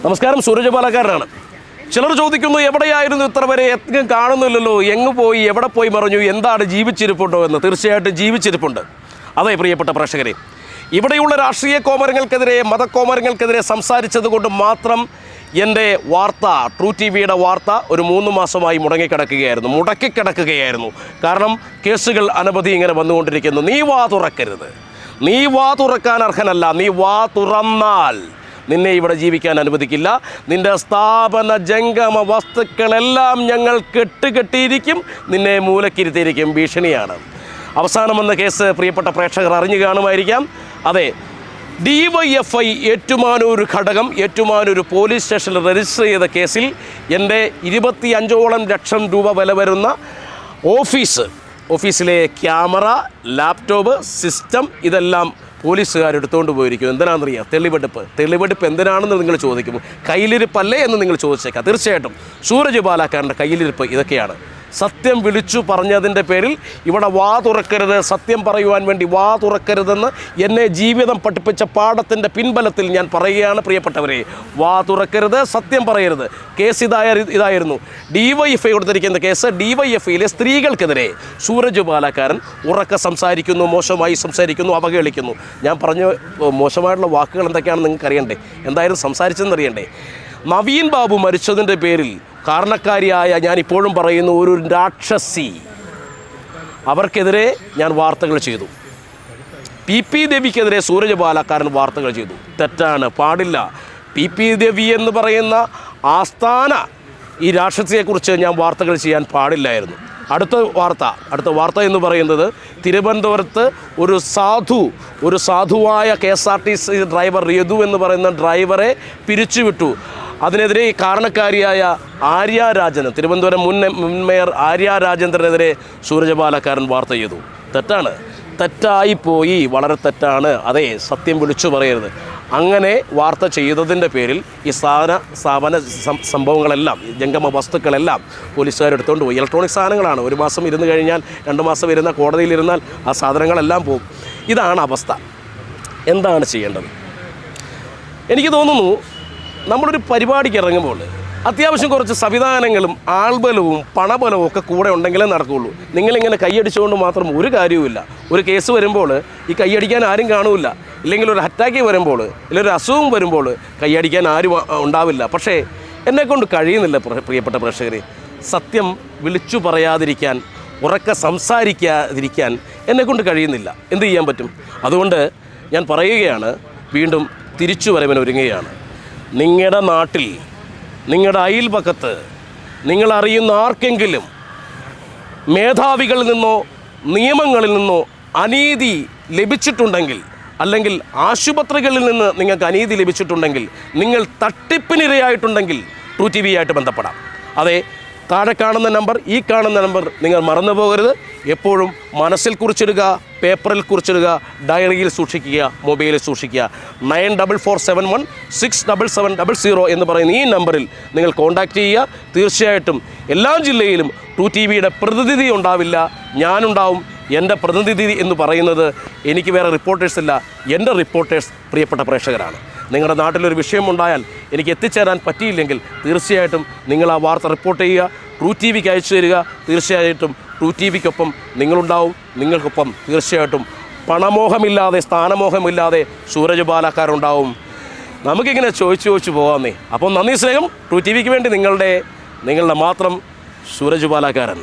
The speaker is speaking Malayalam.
നമസ്കാരം, സൂരജ് പാലക്കാരനാണ്. ചിലർ ചോദിക്കുന്നു, എവിടെയായിരുന്നു ഇത്ര വരെ? എത്തും കാണുന്നില്ലല്ലോ, എങ്ങ് പോയി, എവിടെ പോയി മറിഞ്ഞു, എന്താണ്, ജീവിച്ചിരിപ്പുണ്ടോ എന്ന്? തീർച്ചയായിട്ടും ജീവിച്ചിരിപ്പുണ്ട്. അതെ പ്രിയപ്പെട്ട പ്രേക്ഷകരെ, ഇവിടെയുള്ള രാഷ്ട്രീയ കോമരങ്ങൾക്കെതിരെ, മതക്കോമരങ്ങൾക്കെതിരെ സംസാരിച്ചത് കൊണ്ട് മാത്രം എൻ്റെ വാർത്ത, ട്രൂ ടി വിയുടെ വാർത്ത ഒരു 3 മാസമായി മുടക്കിക്കിടക്കുകയായിരുന്നു. കാരണം കേസുകൾ അനവധി ഇങ്ങനെ വന്നുകൊണ്ടിരിക്കുന്നു. നീ വാ തുറക്കരുത്, നീ വാ തുറക്കാൻ അർഹനല്ല, നീ വാ തുറന്നാൽ നിന്നെ ഇവിടെ ജീവിക്കാൻ അനുവദിക്കില്ല, നിൻ്റെ സ്ഥാപന ജംഗമ വസ്തുക്കളെല്ലാം ഞങ്ങൾ കെട്ടുകെട്ടിയിരിക്കും, നിന്നെ മൂലക്കിരുത്തിയിരിക്കും. ഭീഷണിയാണ്. അവസാനം വന്ന കേസ് പ്രിയപ്പെട്ട പ്രേക്ഷകർ അറിഞ്ഞു കാണുമായിരിക്കാം. അതെ, DYFI ഏറ്റുമാനൂർ ഘടകം ഏറ്റുമാനൂർ പോലീസ് സ്റ്റേഷനിൽ രജിസ്റ്റർ ചെയ്ത കേസിൽ എൻ്റെ 25ഓളം ലക്ഷം രൂപ വില വരുന്ന ഓഫീസിലെ ക്യാമറ, ലാപ്ടോപ്പ്, സിസ്റ്റം ഇതെല്ലാം പോലീസുകാരെടുത്തുകൊണ്ട് പോയിരിക്കും. എന്തിനാണെന്നറിയാം? തെളിവെടുപ്പ് എന്തിനാണെന്ന് നിങ്ങൾ ചോദിക്കും. കയ്യിലിരിപ്പല്ലേ എന്ന് നിങ്ങൾ ചോദിച്ചേക്കാം. തീർച്ചയായിട്ടും സൂരജ് പാലക്കാരൻ്റെ കയ്യിലിരിപ്പ് ഇതൊക്കെയാണ്. സത്യം വിളിച്ചു പറഞ്ഞതിൻ്റെ പേരിൽ ഇവിടെ വാ തുറക്കരുത്, സത്യം പറയുവാൻ വേണ്ടി വാ തുറക്കരുതെന്ന് എന്നെ ജീവിതം പഠിപ്പിച്ച പാഠത്തിൻ്റെ പിൻബലത്തിൽ ഞാൻ പറയുകയാണ് പ്രിയപ്പെട്ടവരെ. വാ തുറക്കരുത്, സത്യം പറയരുത്. കേസ് ഇതായിരുന്നു. DYFI കൊടുത്തിരിക്കുന്ന കേസ്, DYFIയിലെ സ്ത്രീകൾക്കെതിരെ സൂരജ് പാലക്കാരൻ ഉറക്കെ സംസാരിക്കുന്നു, മോശമായി സംസാരിക്കുന്നു, അവഹേളിക്കുന്നു. ഞാൻ പറഞ്ഞ മോശമായിട്ടുള്ള വാക്കുകൾ എന്തൊക്കെയാണെന്ന് നിങ്ങൾക്ക് അറിയണ്ടേ? എന്തായാലും സംസാരിച്ചതെന്ന് അറിയണ്ടേ? നവീൻ ബാബു മരിച്ചതിൻ്റെ പേരിൽ കാരണക്കാരിയായ, ഞാൻ ഇപ്പോഴും പറയുന്നു, ഒരു രാക്ഷസി, അവർക്കെതിരെ ഞാൻ വാർത്തകൾ ചെയ്തു. PP ദേവിക്കെതിരെ സൂരജ് പാലക്കാരൻ വാർത്തകൾ ചെയ്തു. തെറ്റാണ്, പാടില്ല. PP ദേവി എന്ന് പറയുന്ന ആസ്ഥാന ഈ രാക്ഷസിയെക്കുറിച്ച് ഞാൻ വാർത്തകൾ ചെയ്യാൻ പാടില്ലായിരുന്നു. അടുത്ത വാർത്ത എന്ന് പറയുന്നത്, തിരുവനന്തപുരത്ത് ഒരു സാധുവായ KSRTC ഡ്രൈവർ യദു എന്ന് പറയുന്ന ഡ്രൈവറെ പിരിച്ചുവിട്ടു. അതിനെതിരെ കാരണക്കാരിയായ ആര്യ രാജൻ, തിരുവനന്തപുരം മുൻ മേയർ ആര്യ രാജേന്ദ്രനെതിരെ സൂരജ് പാലക്കാരൻ വാർത്ത ചെയ്തു. തെറ്റാണ്, തെറ്റായിപ്പോയി, വളരെ തെറ്റാണ്. അതെ, സത്യം വിളിച്ചു പറയരുത്. അങ്ങനെ വാർത്ത ചെയ്തതിൻ്റെ പേരിൽ ഈ സ്ഥാപന സംഭവങ്ങളെല്ലാം, ജംഗമ വസ്തുക്കളെല്ലാം പോലീസുകാരെടുത്തുകൊണ്ട് പോയി. ഇലക്ട്രോണിക് സാധനങ്ങളാണ്. 1 മാസം ഇരുന്ന് കഴിഞ്ഞാൽ, 2 മാസം ഇരുന്ന കോടതിയിലിരുന്നാൽ ആ സാധനങ്ങളെല്ലാം പോകും. ഇതാണ് അവസ്ഥ. എന്താണ് ചെയ്യേണ്ടത്? എനിക്ക് തോന്നുന്നു, നമ്മളൊരു പരിപാടിക്ക് ഇറങ്ങുമ്പോൾ അത്യാവശ്യം കുറച്ച് സംവിധാനങ്ങളും ആൾബലവും പണബലവും ഒക്കെ കൂടെ ഉണ്ടെങ്കിലേ നടക്കുകയുള്ളൂ. നിങ്ങളിങ്ങനെ കൈയടിച്ചുകൊണ്ട് മാത്രം ഒരു കാര്യവുമില്ല. ഒരു കേസ് വരുമ്പോൾ ഈ കൈയടിക്കാൻ ആരും കാണുമില്ല. ഇല്ലെങ്കിൽ ഒരു അറ്റാക്ക് വരുമ്പോൾ, ഇല്ലെങ്കിൽ ഒരു അസുഖം വരുമ്പോൾ കൈയടിക്കാൻ ആരും ഉണ്ടാവില്ല. പക്ഷേ എന്നെക്കൊണ്ട് കഴിയുന്നില്ല പ്രിയപ്പെട്ട പ്രേക്ഷകരെ. സത്യം വിളിച്ചു പറയാതിരിക്കാൻ, ഉറക്കെ സംസാരിക്കാതിരിക്കാൻ എന്നെക്കൊണ്ട് കഴിയുന്നില്ല. എന്ത് ചെയ്യാൻ പറ്റും? അതുകൊണ്ട് ഞാൻ പറയുകയാണ്, വീണ്ടും തിരിച്ചു വരവിനൊരുങ്ങുകയാണ്. നിങ്ങളുടെ നാട്ടിൽ, നിങ്ങളുടെ അയൽപക്കത്ത് നിങ്ങളറിയുന്ന ആർക്കെങ്കിലും മേധാവികളിൽ നിന്നോ നിയമങ്ങളിൽ നിന്നോ അനീതി ലഭിച്ചിട്ടുണ്ടെങ്കിൽ, അല്ലെങ്കിൽ ആശുപത്രികളിൽ നിന്ന് നിങ്ങൾക്ക് അനീതി ലഭിച്ചിട്ടുണ്ടെങ്കിൽ, നിങ്ങൾ തട്ടിപ്പിനിരയായിട്ടുണ്ടെങ്കിൽ ട്രൂ TV ആയിട്ട് ബന്ധപ്പെടാം. അതെ, താഴെ കാണുന്ന നമ്പർ, ഈ കാണുന്ന നമ്പർ നിങ്ങൾ മറന്നു പോകരുത്. എപ്പോഴും മനസ്സിൽ കുറിച്ചിടുക, പേപ്പറിൽ കുറിച്ചിടുക, ഡയറിയിൽ സൂക്ഷിക്കുക, മൊബൈലിൽ സൂക്ഷിക്കുക. 9447167700 എന്ന് പറയുന്ന ഈ നമ്പറിൽ നിങ്ങൾ കോൺടാക്റ്റ് ചെയ്യുക. തീർച്ചയായിട്ടും എല്ലാ ജില്ലയിലും ട്രൂ TVയുടെ പ്രതിനിധി ഉണ്ടാവില്ല, ഞാനുണ്ടാവും. എൻ്റെ പ്രതിനിധി എന്ന് പറയുന്നത്, എനിക്ക് വേറെ റിപ്പോർട്ടേഴ്സ് ഇല്ല, എൻ്റെ റിപ്പോർട്ടേഴ്സ് പ്രിയപ്പെട്ട പ്രേക്ഷകരാണ്. നിങ്ങളുടെ നാട്ടിലൊരു വിഷയമുണ്ടായാൽ എനിക്ക് എത്തിച്ചേരാൻ പറ്റിയില്ലെങ്കിൽ തീർച്ചയായിട്ടും നിങ്ങൾ ആ വാർത്ത റിപ്പോർട്ട് ചെയ്യുക, ട്രൂ TVക്ക് അയച്ചു തരിക. തീർച്ചയായിട്ടും ട്രൂ TVക്കൊപ്പം നിങ്ങളുണ്ടാവും. നിങ്ങൾക്കൊപ്പം തീർച്ചയായിട്ടും പണമോഹമില്ലാതെ, സ്ഥാനമോഹമില്ലാതെ സൂരജ് പാലക്കാരുണ്ടാവും. നമുക്കിങ്ങനെ ചോദിച്ചു പോകാമെന്നേ. അപ്പം നന്ദി, സ്നേഹം. ട്രൂ TVക്ക് വേണ്ടി നിങ്ങളുടെ മാത്രം സൂരജ് പാലക്കാരൻ.